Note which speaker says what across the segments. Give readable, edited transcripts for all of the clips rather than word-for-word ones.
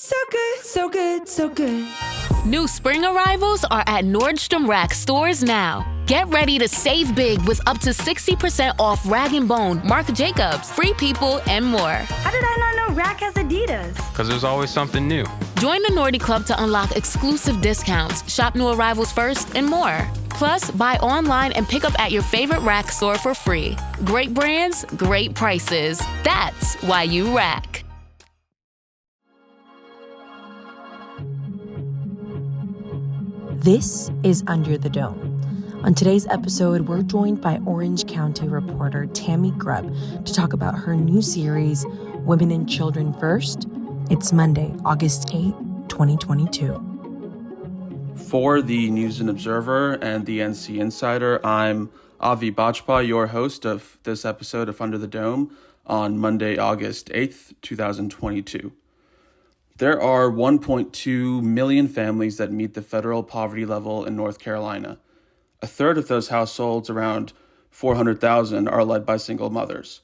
Speaker 1: So good, so good, so good.
Speaker 2: New spring arrivals are at Nordstrom Rack stores now. Get ready to save big with up to 60% off Rag & Bone, Marc Jacobs, Free People, and more.
Speaker 3: How did I not know Rack has Adidas?
Speaker 4: Because there's always something new.
Speaker 2: Join the Nordy Club to unlock exclusive discounts, shop new arrivals first, and more. Plus, buy online and pick up at your favorite Rack store for free. Great brands, great prices. That's why you Rack.
Speaker 5: This is Under the Dome. On today's episode, we're joined by Orange County reporter Tammy Grubb to talk about her new series, Women and Children First. It's Monday, August 8, 2022.
Speaker 6: For the News and Observer and the NC Insider, I'm Avi Bajpa, your host of this episode of Under the Dome on Monday, August 8th, 2022. There are 1.2 million families that meet the federal poverty level in North Carolina. A third of those households, around 400,000, are led by single mothers.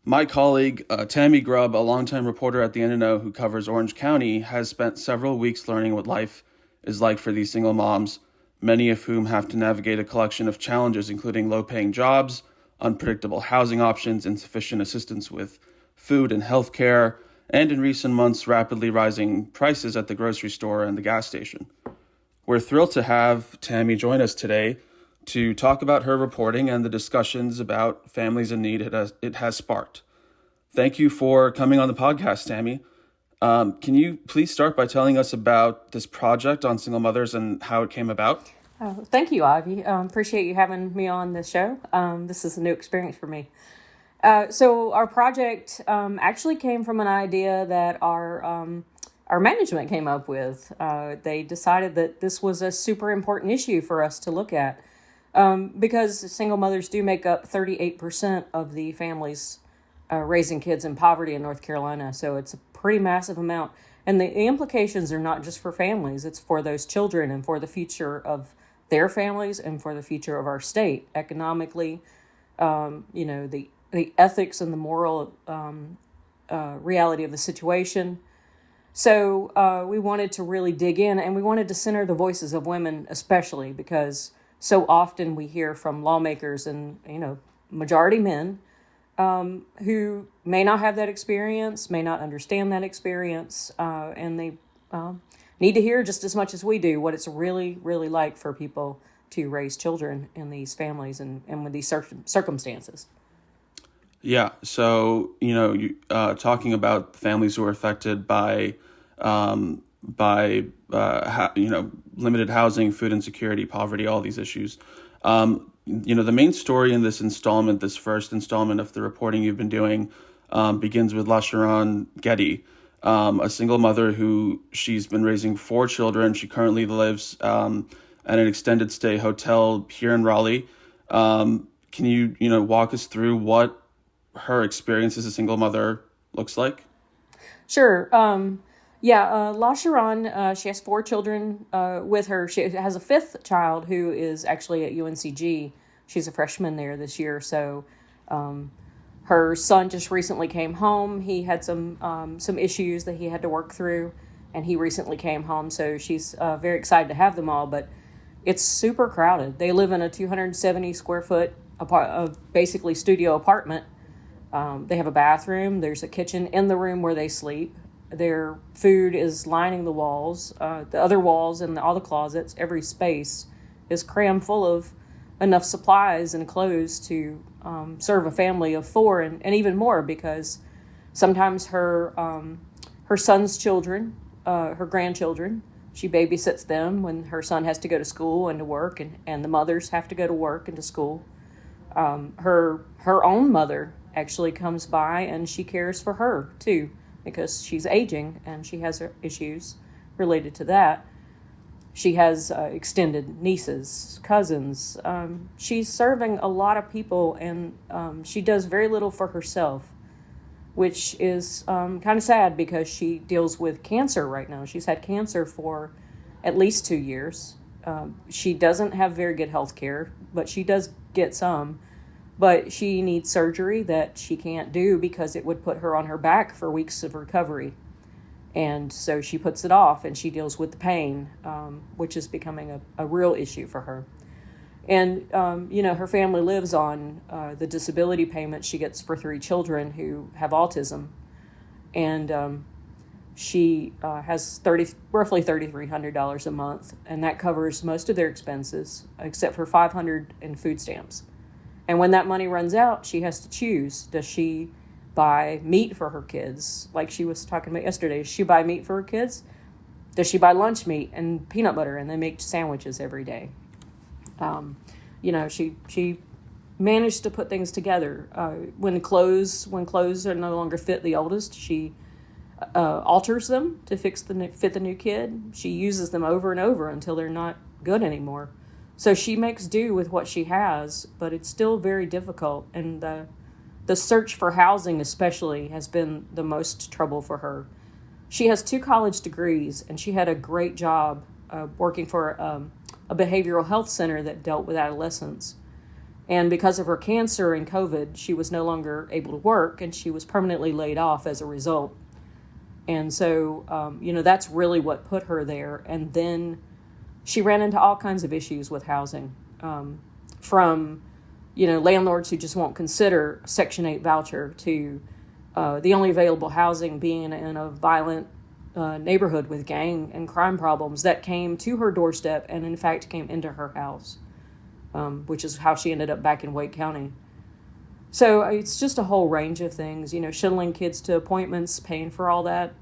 Speaker 6: My colleague, Tammy Grubb, a longtime reporter at the NNO who covers Orange County, has spent several weeks learning what life is like for these single moms, many of whom have to navigate a collection of challenges, including low-paying jobs, unpredictable housing options, insufficient assistance with food and health care, and in recent months, rapidly rising prices at the grocery store and the gas station. We're thrilled to have Tammy join us today to talk about her reporting and the discussions about families in need it has sparked. Thank you for coming on the podcast, Tammy. Can you please start by telling us about this project on single mothers and how it came about?
Speaker 7: Thank you, Ivy. Appreciate you having me on the show. This is a new experience for me. So our project actually came from an idea that our management came up with. They decided that this was a super important issue for us to look at because single mothers do make up 38% of the families raising kids in poverty in North Carolina. So it's a pretty massive amount. And the implications are not just for families, it's for those children and for the future of their families and for the future of our state economically, the ethics and the moral reality of the situation. So we wanted to really dig in, and we wanted to center the voices of women, especially because so often we hear from lawmakers and, majority men who may not have that experience, may not understand that experience, and they need to hear just as much as we do what it's really, really like for people to raise children in these families and with these circumstances.
Speaker 6: Yeah, so, talking about families who are affected by limited housing, food insecurity, poverty, all these issues. The main story in this first installment of the reporting you've been doing, begins with LaSharon Getty, a single mother who she's been raising 4 children. She currently lives at an extended stay hotel here in Raleigh. Can you, walk us through what her experience as a single mother looks like?
Speaker 7: Sure. LaSharon, she has 4 children with her. She has a 5th child who is actually at UNCG. She's a freshman there this year. So her son just recently came home. He had some issues that he had to work through, and he recently came home. So she's very excited to have them all, but it's super crowded. They live in a 270 square foot basically studio apartment. They have a bathroom. There's a kitchen in the room where they sleep. Their food is lining the walls, the other walls and all the closets. Every space is crammed full of enough supplies and clothes to serve a family of 4 and even more, because sometimes her son's children, her grandchildren, she babysits them when her son has to go to school and to work, and the mothers have to go to work and to school. Her own mother actually comes by and she cares for her too, because she's aging and she has issues related to that. She has extended nieces, cousins. She's serving a lot of people, and she does very little for herself, which is kind of sad because she deals with cancer right now. She's had cancer for at least 2 years. She doesn't have very good health care, but she does get some. But she needs surgery that she can't do because it would put her on her back for weeks of recovery. And so she puts it off and she deals with the pain, which is becoming a real issue for her. And, her family lives on the disability payment she gets for 3 children who have autism. And she has roughly $3,300 a month, and that covers most of their expenses, except for $500 in food stamps. And when that money runs out, she has to choose. Does she buy meat for her kids, like she was talking about yesterday? Does she buy meat for her kids? Does she buy lunch meat and peanut butter, and they make sandwiches every day? She managed to put things together. When clothes are no longer fit the oldest, she alters them to fit the new kid. She uses them over and over until they're not good anymore. So she makes do with what she has, but it's still very difficult. And the search for housing especially has been the most trouble for her. She has 2 college degrees, and she had a great job working for a behavioral health center that dealt with adolescents. And because of her cancer and COVID, she was no longer able to work, and she was permanently laid off as a result. And so, that's really what put her there. And then she ran into all kinds of issues with housing, from, landlords who just won't consider Section 8 voucher to the only available housing being in a violent neighborhood with gang and crime problems that came to her doorstep and, in fact, came into her house, which is how she ended up back in Wake County. So it's just a whole range of things, shuttling kids to appointments, paying for all that.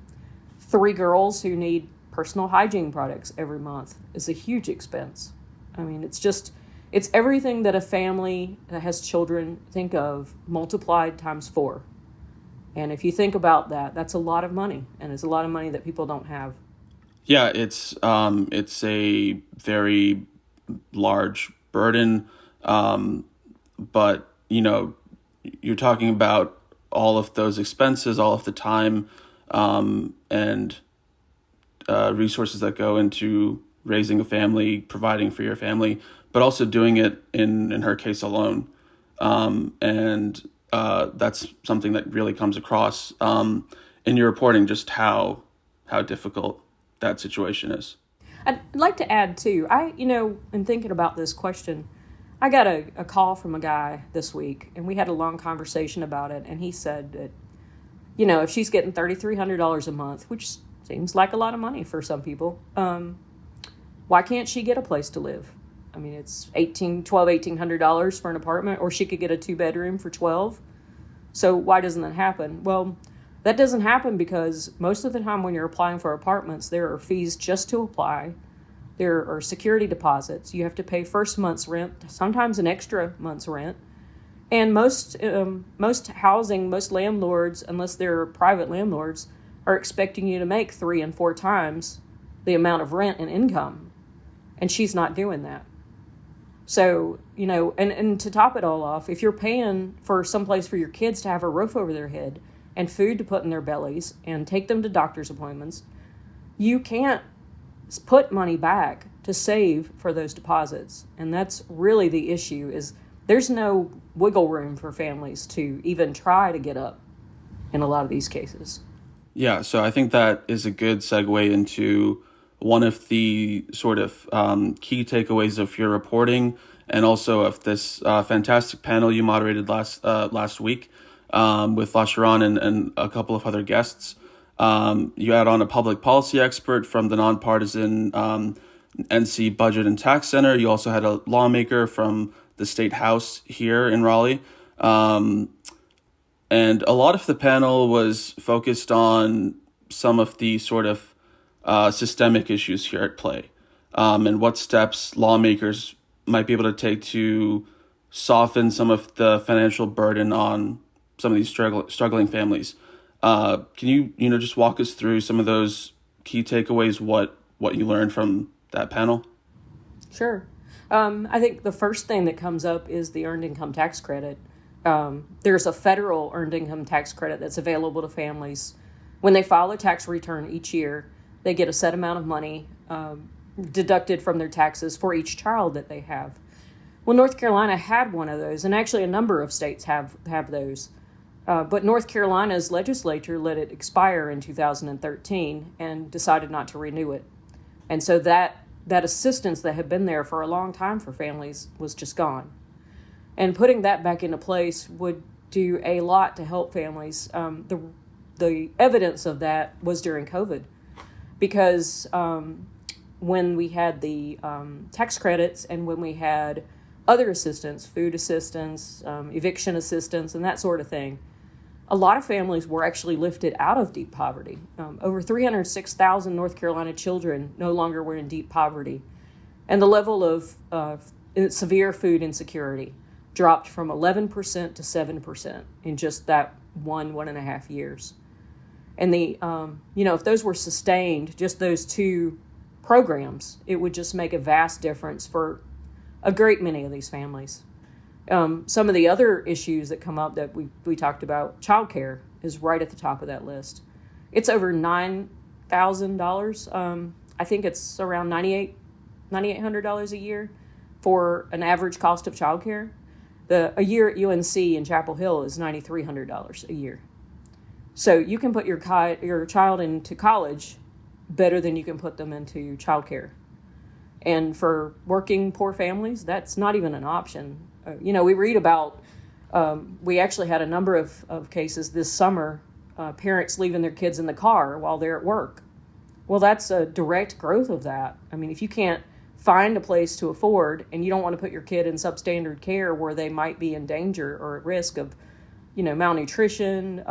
Speaker 7: 3 girls who need personal hygiene products every month is a huge expense. I mean, it's everything that a family that has children think of multiplied times 4. And if you think about that, that's a lot of money, and it's a lot of money that people don't have.
Speaker 6: Yeah, it's a very large burden, but you're talking about all of those expenses, all of the time, and resources that go into raising a family, providing for your family, but also doing it in her case alone. And that's something that really comes across in your reporting, just how difficult that situation is.
Speaker 7: I'd like to add too, in thinking about this question, I got a call from a guy this week, and we had a long conversation about it, and he said that, if she's getting $3,300 a month, which seems like a lot of money for some people, why can't she get a place to live? I mean, it's $1,800 for an apartment, or she could get a 2-bedroom for $1,200. So why doesn't that happen? Well, that doesn't happen because most of the time when you're applying for apartments, there are fees just to apply. There are security deposits. You have to pay first month's rent, sometimes an extra month's rent. And most landlords, unless they're private landlords, are expecting you to make 3 and 4 times the amount of rent and income. And she's not doing that. So, and to top it all off, if you're paying for someplace for your kids to have a roof over their head and food to put in their bellies and take them to doctor's appointments, you can't put money back to save for those deposits. And that's really the issue, is there's no wiggle room for families to even try to get up in a lot of these cases.
Speaker 6: Yeah, so I think that is a good segue into one of the sort of key takeaways of your reporting, and also of this fantastic panel you moderated last week with LaSharon and a couple of other guests. You had on a public policy expert from the nonpartisan NC Budget and Tax Center. You also had a lawmaker from the State House here in Raleigh. And a lot of the panel was focused on some of the sort of systemic issues here at play, and what steps lawmakers might be able to take to soften some of the financial burden on some of these struggling families. Can you just walk us through some of those key takeaways, what you learned from that panel?
Speaker 7: Sure. I think the first thing that comes up is the earned income tax credit. There's a federal earned income tax credit that's available to families. When they file a tax return each year, they get a set amount of money deducted from their taxes for each child that they have. Well, North Carolina had one of those, and actually a number of states have those. But North Carolina's legislature let it expire in 2013 and decided not to renew it. And so that assistance that had been there for a long time for families was just gone. And putting that back into place would do a lot to help families. The evidence of that was during COVID, because when we had the tax credits and when we had other assistance, food assistance, eviction assistance, and that sort of thing, a lot of families were actually lifted out of deep poverty. Over 306,000 North Carolina children no longer were in deep poverty. And the level of severe food insecurity dropped from 11% to 7% in just that 1.5 years. And if those were sustained, just those two programs, it would just make a vast difference for a great many of these families. Some of the other issues that come up that we talked about, childcare is right at the top of that list. It's over $9,000. I think it's around $9,800 a year for an average cost of childcare. A year at UNC in Chapel Hill is $9,300 a year. So you can put your child into college better than you can put them into childcare. And for working poor families, that's not even an option. We read about, we actually had a number of cases this summer, parents leaving their kids in the car while they're at work. Well, that's a direct growth of that. I mean, if you can't find a place to afford and you don't want to put your kid in substandard care where they might be in danger or at risk of, malnutrition.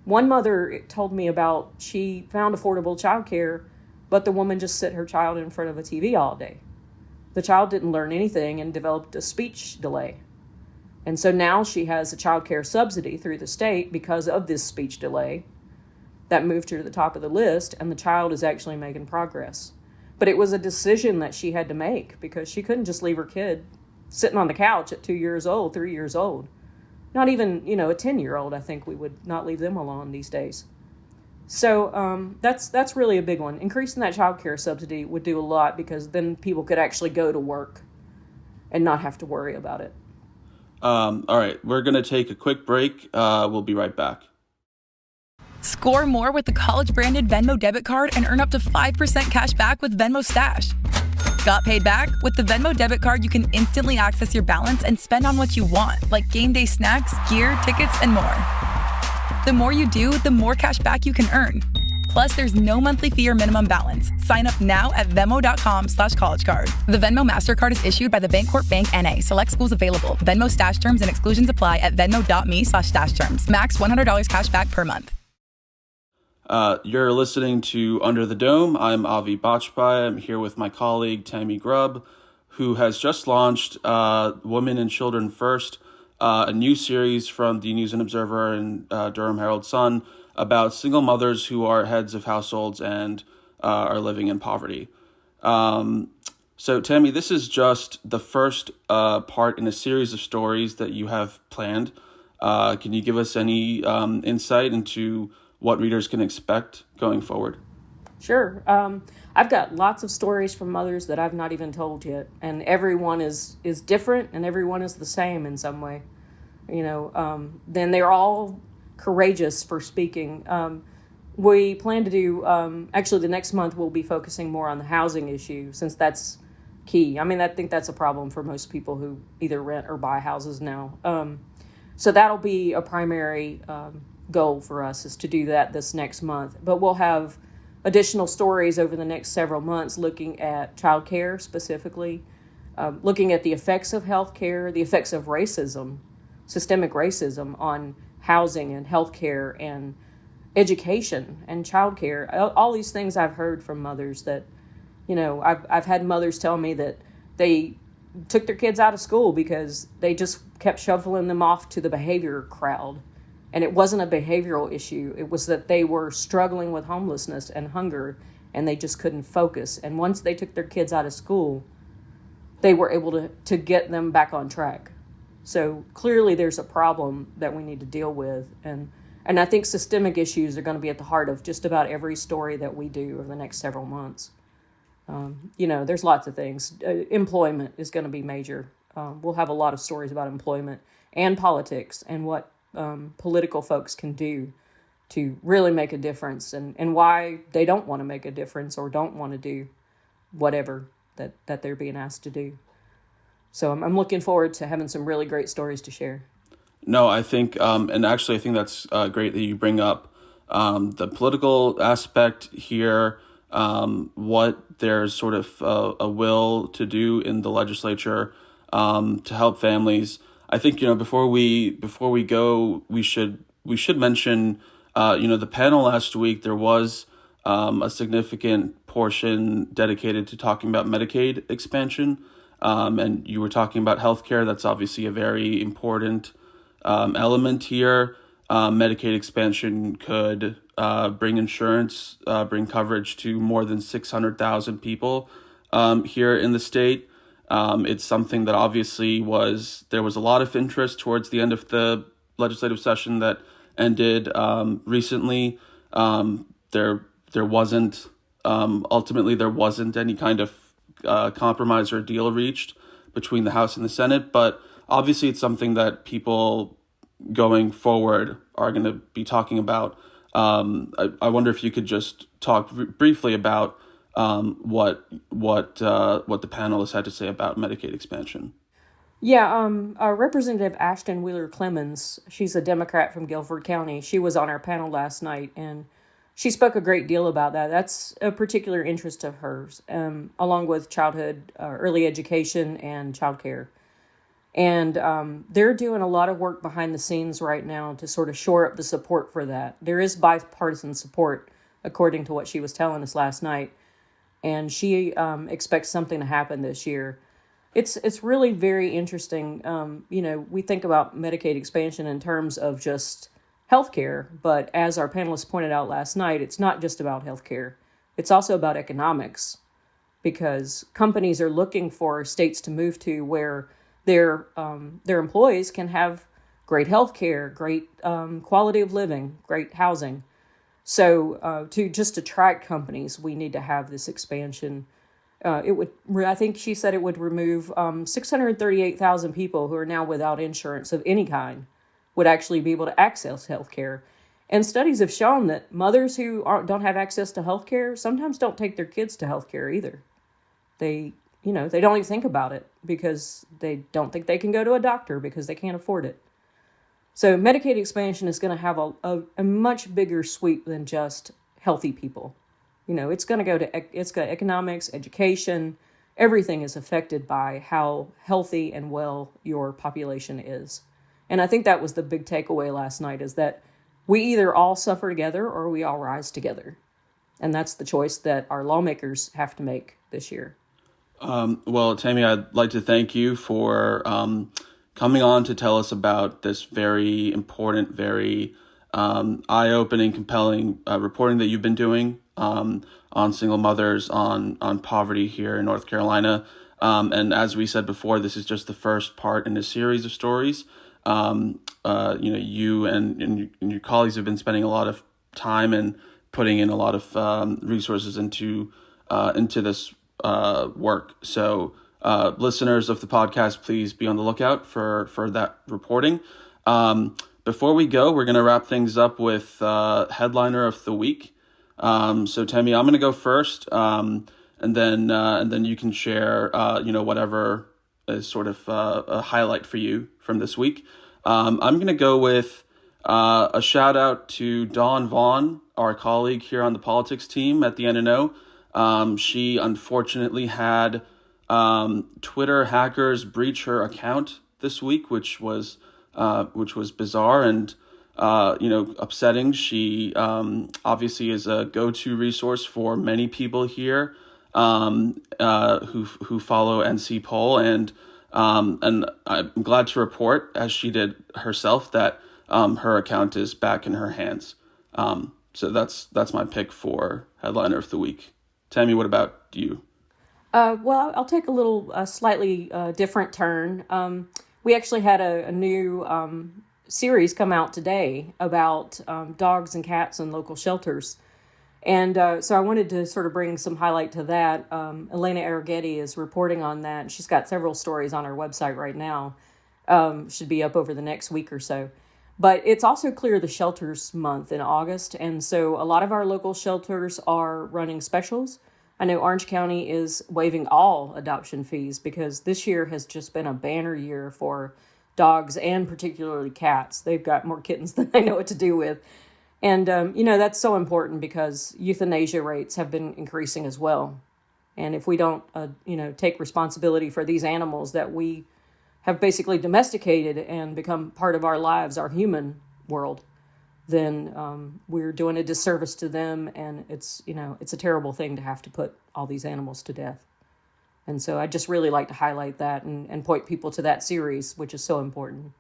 Speaker 7: One mother told me about she found affordable childcare, but the woman just set her child in front of a TV all day. The child didn't learn anything and developed a speech delay. And so now she has a child care subsidy through the state because of this speech delay. That moved her to the top of the list, and the child is actually making progress. But it was a decision that she had to make because she couldn't just leave her kid sitting on the couch at 2 years old, 3 years old. Not even, a 10-year-old, I think we would not leave them alone these days. So that's really a big one. Increasing that child care subsidy would do a lot because then people could actually go to work and not have to worry about it.
Speaker 6: All right, we're going to take a quick break. We'll be right back.
Speaker 4: Score more with the college-branded Venmo debit card and earn up to 5% cash back with Venmo Stash. Got paid back? With the Venmo debit card, you can instantly access your balance and spend on what you want, like game day snacks, gear, tickets, and more. The more you do, the more cash back you can earn. Plus, there's no monthly fee or minimum balance. Sign up now at Venmo.com/collegecard. The Venmo MasterCard is issued by the Bancorp Bank N.A. Select schools available. Venmo Stash terms and exclusions apply at venmo.me/stash terms. Max $100 cash back per month.
Speaker 6: You're listening to Under the Dome. I'm Avi Bachpai. I'm here with my colleague, Tammy Grubb, who has just launched Women and Children First, a new series from the News and Observer and Durham Herald Sun about single mothers who are heads of households and are living in poverty. So, Tammy, this is just the first part in a series of stories that you have planned. Can you give us any insight into what readers can expect going forward?
Speaker 7: Sure. I've got lots of stories from mothers that I've not even told yet, and everyone is different and everyone is the same in some way. Then they're all courageous for speaking. We plan to do, actually the next month we'll be focusing more on the housing issue since that's key. I mean, I think that's a problem for most people who either rent or buy houses now. So that'll be a primary goal for us, is to do that this next month. But we'll have additional stories over the next several months looking at childcare specifically, looking at the effects of healthcare, the effects of racism, systemic racism on housing and healthcare and education and childcare. All these things I've heard from mothers that, I've had mothers tell me that they took their kids out of school because they just kept shuffling them off to the behavior crowd. And it wasn't a behavioral issue. It was that they were struggling with homelessness and hunger, and they just couldn't focus. And once they took their kids out of school, they were able to get them back on track. So clearly there's a problem that we need to deal with. And I think systemic issues are going to be at the heart of just about every story that we do over the next several months. There's lots of things. Employment is going to be major. We'll have a lot of stories about employment and politics and what political folks can do to really make a difference, and why they don't want to make a difference or don't want to do whatever that they're being asked to do. So I'm looking forward to having some really great stories to share.
Speaker 6: No, I think, and actually I think that's great that you bring up the political aspect here, what there's sort of a will to do in the legislature to help families. I think, before we go, we should mention, the panel last week. There was a significant portion dedicated to talking about Medicaid expansion, and you were talking about healthcare. That's obviously a very important element here. Medicaid expansion could bring coverage to more than 600,000 people here in the state. It's something that obviously there was a lot of interest towards the end of the legislative session that ended recently. There wasn't ultimately there wasn't any kind of compromise or deal reached between the House and the Senate, but obviously it's something that people going forward are going to be talking about. I wonder if you could just talk briefly about what the panelists had to say about Medicaid expansion.
Speaker 7: Yeah, Representative Ashton Wheeler Clemmons, she's a Democrat from Guilford County. She was on our panel last night, and she spoke a great deal about that. That's a particular interest of hers, along with childhood, early education, and childcare. And they're doing a lot of work behind the scenes right now to sort of shore up the support for that. There is bipartisan support, according to what she was telling us last night. And she expects something to happen this year. It's really very interesting. We think about Medicaid expansion in terms of just healthcare, but as our panelists pointed out last night, it's not just about healthcare. It's also about economics, because companies are looking for states to move to where their employees can have great healthcare, great quality of living, great housing. So to just attract companies, we need to have this expansion. I think she said it would remove 638,000 people who are now without insurance of any kind would actually be able to access health care. And studies have shown that mothers who don't have access to health care sometimes don't take their kids to health care either. They don't even think about it because they don't think they can go to a doctor because they can't afford it. So Medicaid expansion is going to have a much bigger sweep than just healthy people. It's going to go to economics, education. Everything is affected by how healthy and well your population is. And I think that was the big takeaway last night, is that we either all suffer together or we all rise together. And that's the choice that our lawmakers have to make this year.
Speaker 6: Well, Tammy, I'd like to thank you for coming on to tell us about this very important, very eye-opening, compelling reporting that you've been doing on single mothers, on poverty here in North Carolina. And as we said before, this is just the first part in a series of stories. You and your colleagues have been spending a lot of time and putting in a lot of resources into this work. So listeners of the podcast, please be on the lookout for that reporting. Before we go, we're going to wrap things up with headliner of the week. So Tammy, I'm going to go first, and then you can share whatever is sort of a highlight for you from this week. I'm going to go with a shout out to Dawn Vaughn, our colleague here on the politics team at the NNO. She unfortunately had Twitter hackers breach her account this week, which was bizarre and upsetting. She obviously is a go-to resource for many people here who follow NC Poll, and I'm glad to report, as she did herself, that her account is back in her hands. So that's my pick for headliner of the week. Tammy, what about you?
Speaker 7: Well, I'll take a little slightly different turn. We actually had a new series come out today about dogs and cats in local shelters. And so I wanted to sort of bring some highlight to that. Elena Arrighetti is reporting on that. She's got several stories on her website right now. Should be up over the next week or so. But it's also Clear the Shelters month in August, and so a lot of our local shelters are running specials. I know Orange County is waiving all adoption fees because this year has just been a banner year for dogs and particularly cats. They've got more kittens than they know what to do with. And, that's so important because euthanasia rates have been increasing as well. And if we don't, take responsibility for these animals that we have basically domesticated and become part of our lives, our human world, then we're doing a disservice to them. And it's a terrible thing to have to put all these animals to death. And so I just really like to highlight that and point people to that series, which is so important.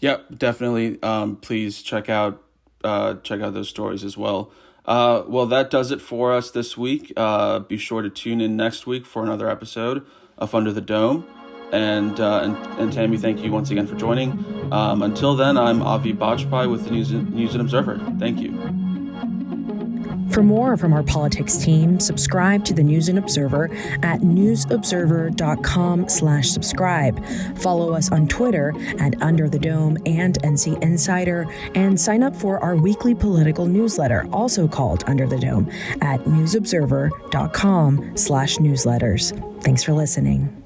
Speaker 6: Yep, definitely. Please check out those stories as well. Well, that does it for us this week. Be sure to tune in next week for another episode of Under the Dome. And Tammy, thank you once again for joining. Until then, I'm Avi Bajpai with the News and Observer. Thank you.
Speaker 5: For more from our politics team, subscribe to the News and Observer at newsobserver.com/subscribe. Follow us on Twitter at Under the Dome and NC Insider, and sign up for our weekly political newsletter, also called Under the Dome, at newsobserver.com/newsletters. Thanks for listening.